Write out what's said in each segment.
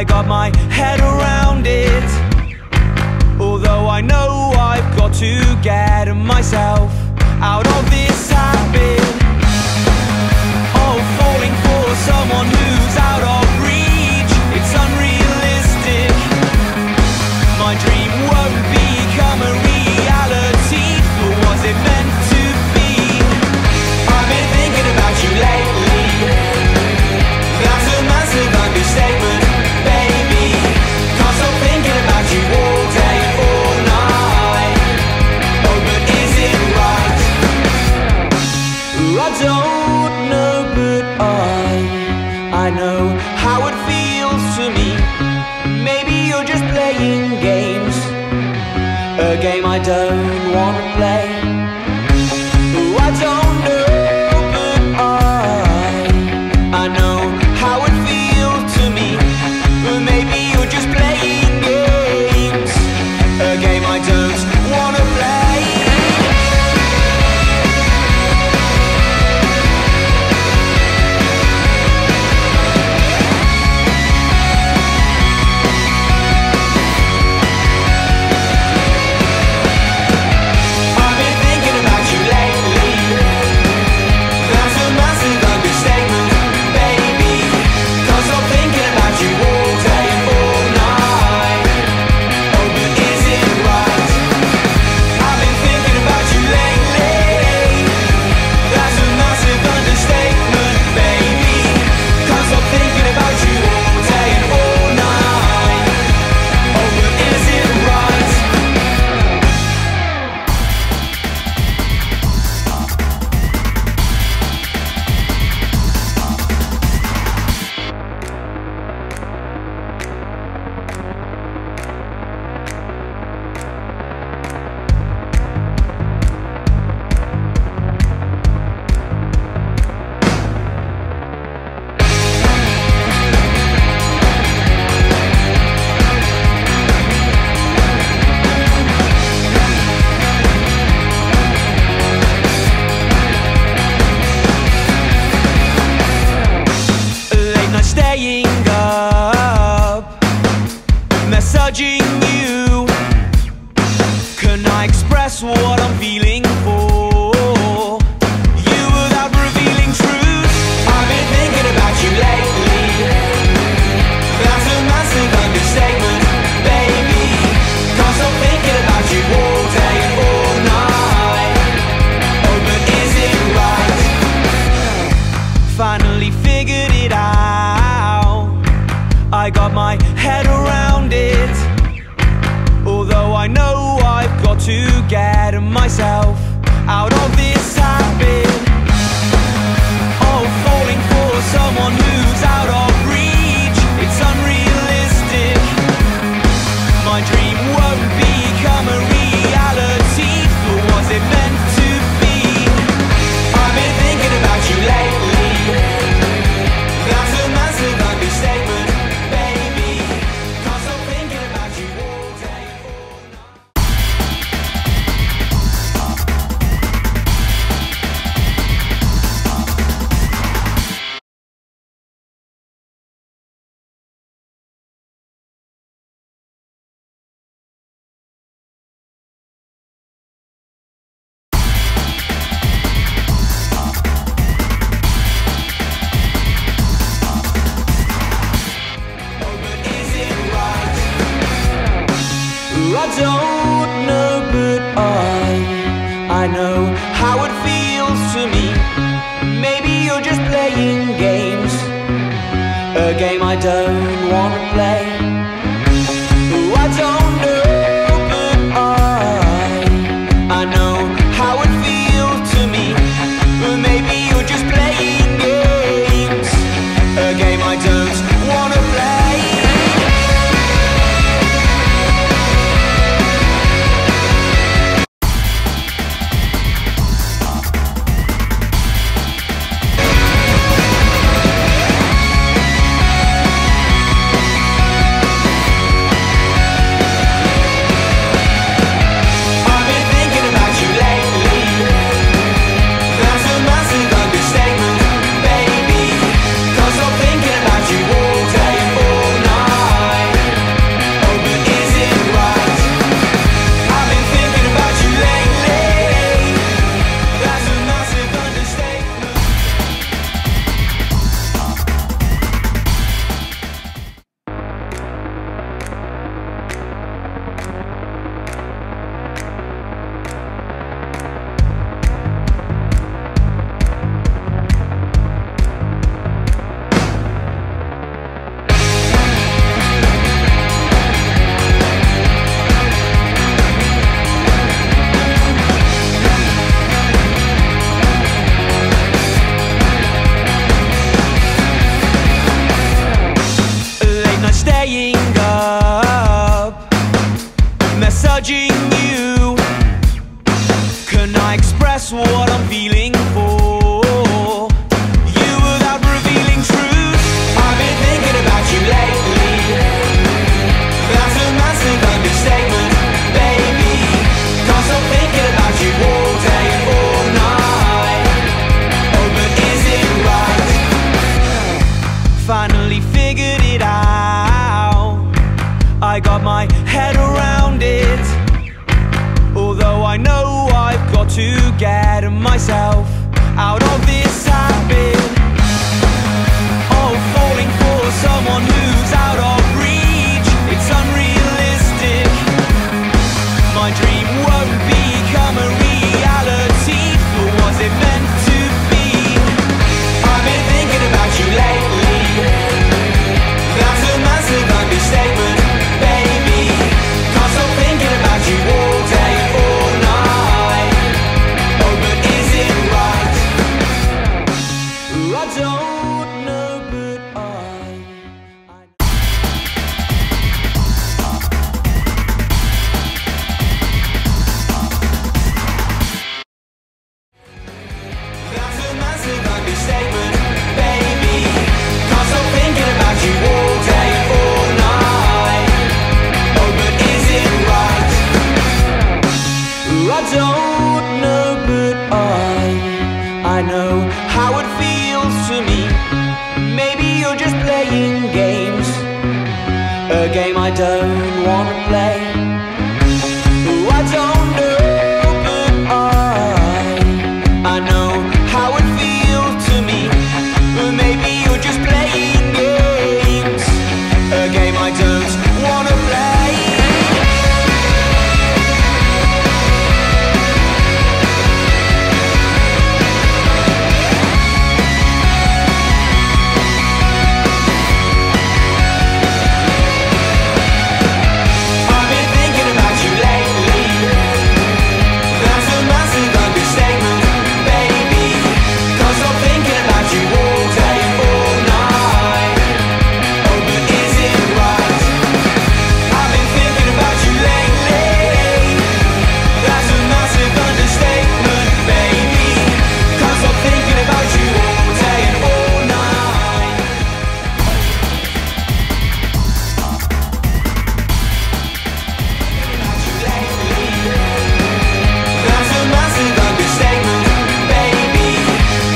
I got my head around it, although I know I've got to get myself out of this habit of falling for someone who's out of reach. It's unrealistic. My dream won't become a reality, but was it meant to be? I've been thinking about you lately. That's a massive understatement, baby. Can't stop thinking about you all day and all night. Oh, but is it right? I don't know, but I know how it feels to me. Maybe you're just playing games, a game I don't want to play. I don't know, but I know how it feels to me. Maybe you're just playing games, a game I don't want to play. Staying up, messaging you. Can I express what I'm feeling for you without revealing truth? I've been thinking about you lately. That's a massive understatement, baby. Can't stop thinking about you all day and all night. Oh, but is it right? Finally figured it out. I got my head around it, although I know I've got to get myself out of this habit of falling for someone who's out of reach. It's unrealistic. My dream won't become a reality, but was it meant to be? I've been thinking about you lately. That's a massive understatement. I don't know, but I know how it feels to me. Maybe you're just playing games, a game I don't want to play. I don't know, but I know how it feels to me. Maybe you're just playing games, a game I don't want to play. finally figured it out. I got my head around it, although I know I've got to get myself out of this habit of falling for someone who's out of reach. It's unrealistic. My dream won't become a reality, or was it meant to be? I've been thinking about you lately. That's a massive understatement, baby. Can't stop thinking about you all day, all night. Oh, but is it right? I don't know, but that's a massive understatement, baby. Can't stop thinking about you all day, all night. Oh, but is it right? I don't know, but I know how it feels to me. Maybe you're just playing games, a game I don't want to play. I don't know, but I know how it feels to me. Maybe you're just playing games, a game I don't want to play. I've been thinking about you lately. That's a massive understatement, baby. Can't stop thinking about you all day, all night. Oh, but is it right? I've been thinking about you lately. That's a massive understatement, baby. Can't stop thinking about you all day and all night. That's a massive understatement, baby.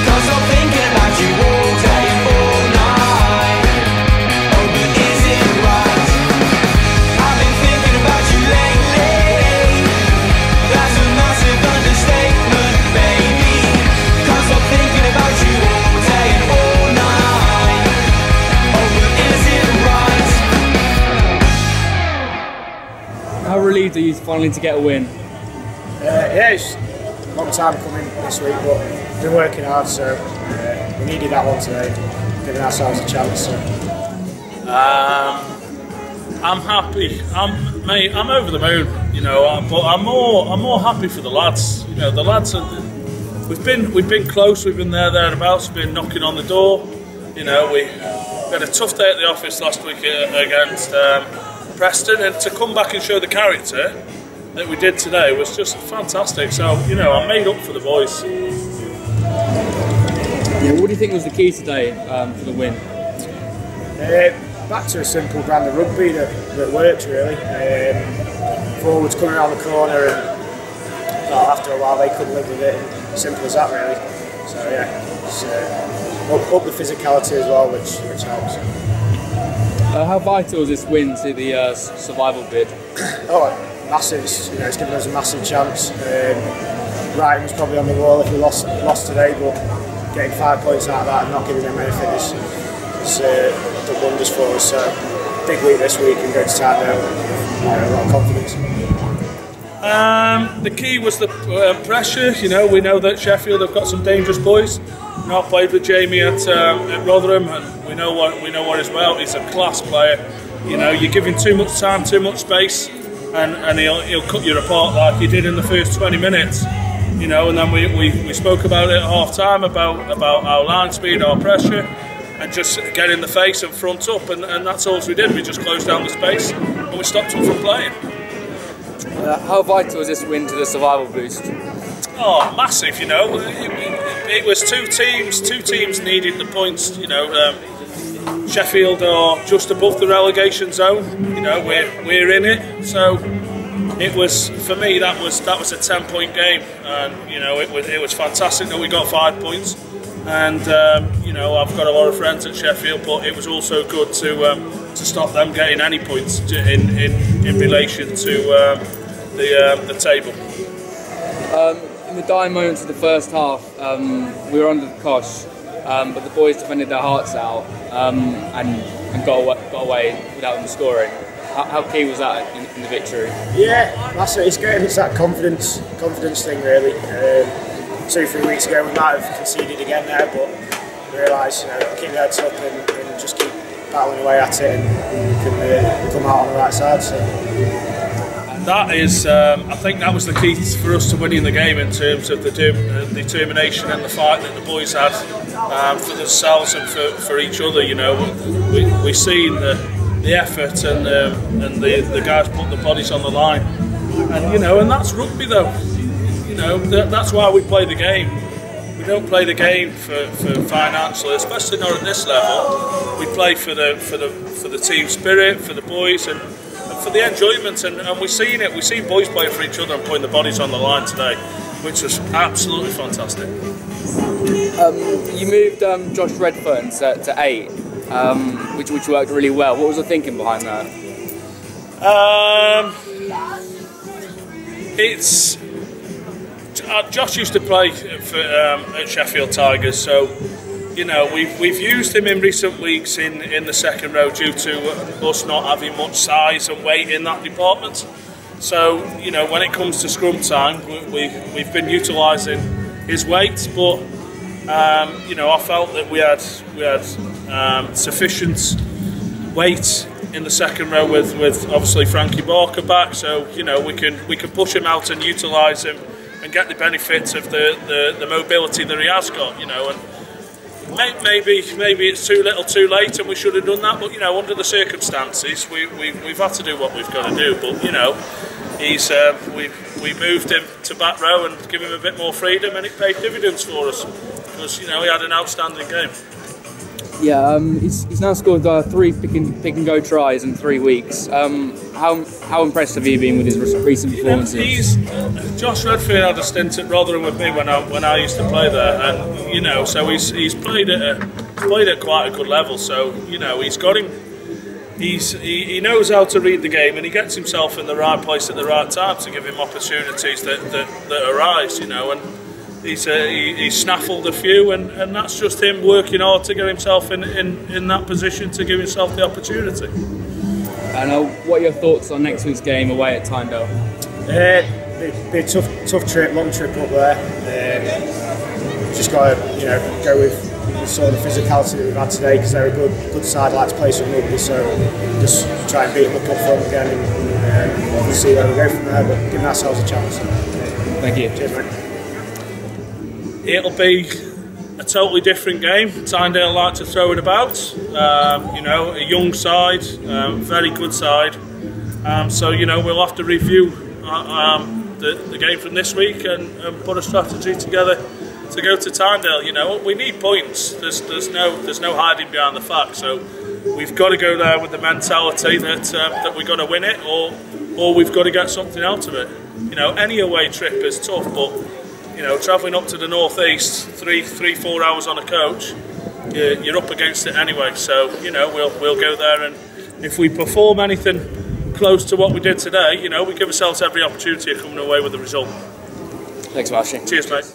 Can't stop thinking about you all day, all night. Oh, but is it right? I've been thinking about you lately. That's a massive understatement, baby. Can't stop thinking about you all day and all night. Oh, but is it right? How relieved are you finally to get a win? Yeah, it's a long time coming this week, but been working hard, so we needed that one today, giving ourselves a chance. So. I'm happy. I'm over the moon, you know. But I'm more happy for the lads. You know, the lads are. We've been close. We've been thereabouts. Been knocking on the door. You know, we had a tough day at the office last week against Preston, and to come back and show the character that we did today was just fantastic. So, you know, I'm made up for the boys. Yeah, what do you think was the key today for the win? Back to a simple brand of rugby that works really. Forwards coming around the corner, and after a while they couldn't live with it. Simple as that, really. So yeah, it's, up the physicality as well, which helps. How vital is this win to the survival bid? Oh, massive! It's given us a massive chance. Writing was probably on the wall if we lost today, but getting 5 points out of that and not giving them anything is done wonders for us. So big week this week and going to town now with a lot of confidence. The key was the pressure. You know, we know that Sheffield have got some dangerous boys. Not played with Jamie at Rotherham, and we know what he's about. He's a class player. You know, you give him too much time, too much space, and he'll cut you apart like he did in the first 20 minutes. You know, and then we spoke about it at half time about our line speed, our pressure, and just get in the face and front up, and that's all we did. We just closed down the space and we stopped them from playing. How vital is this win to the survival boost? Oh, massive! You know, it was two teams needed the points. You know, Sheffield are just above the relegation zone. You know, we're in it, so it was, for me, that was a 10-point game, and you know, it was fantastic that we got 5 points. and you know, I've got a lot of friends at Sheffield, but it was also good to stop them getting any points in relation to the table. In the dying moments of the first half, we were under the cosh, but the boys defended their hearts out and got away without them scoring. How key was that in the victory? Yeah, that's it. It's great. It's that confidence thing, really. 2-3 weeks ago, we might have conceded again there, but we realised, you know, keep the heads up and just keep battling away at it, and we can come out on the right side. So. That is, I think that was the key for us to winning the game, in terms of the determination and the fight that the boys had for themselves and for each other. You know, we seen the effort and the guys put the bodies on the line, and you know, and that's rugby though. You know, that's why we play the game. We don't play the game for financially, especially not at this level. We play for the team spirit, for the boys, and for the enjoyment, and we've seen it. We've seen boys playing for each other and putting the bodies on the line today, which was absolutely fantastic. You moved Josh Redfern to 8, which worked really well. What was the thinking behind that? Josh used to play at Sheffield Tigers, so you know, we've used him in recent weeks in the second row due to us not having much size and weight in that department. So you know, when it comes to scrum time, we've been utilising his weight, but you know, I felt that we had sufficient weight in the second row with obviously Frankie Barker back. So you know, we can push him out and utilise him and get the benefits of the mobility that he has got. You know, and maybe it's too little too late and we should have done that, but you know, under the circumstances we've had to do what we've got to do. But you know, he's we moved him to back row and give him a bit more freedom, and it paid dividends for us, because you know, he had an outstanding game. Yeah, he's now scored 3 pick and go tries in 3 weeks. How impressed have you been with his recent performances? Josh Redfern had a stint at Rotherham with me when I used to play there, and you know, so he's played at quite a good level. So you know, he's got him. He knows how to read the game, and he gets himself in the right place at the right time to give him opportunities that arise. You know, and he's snaffled a few, and that's just him working hard to get himself in that position to give himself the opportunity. And what are your thoughts on next week's game away at Tyndale? Be a tough trip, long trip up there. Just got to, you know, go with the sort of physicality that we've had today, because they're a good side, like to play some rugby. So just try and beat them up front again, and we'll see where we go from there. But giving ourselves a chance. Thank you. Cheers, mate. It'll be a totally different game. Tyndale like to throw it about. You know, a young side, very good side. So you know, we'll have to review the game from this week and put a strategy together to go to Tyndale. You know, we need points. There's no hiding behind the fact. So we've got to go there with the mentality that we're going to win it, or we've got to get something out of it. You know, any away trip is tough, but you know, travelling up to the northeast, 3-4 hours on a coach, you're up against it anyway. So you know, we'll go there, and if we perform anything close to what we did today, you know, we give ourselves every opportunity of coming away with the result. Thanks, Marshy. Cheers, mate.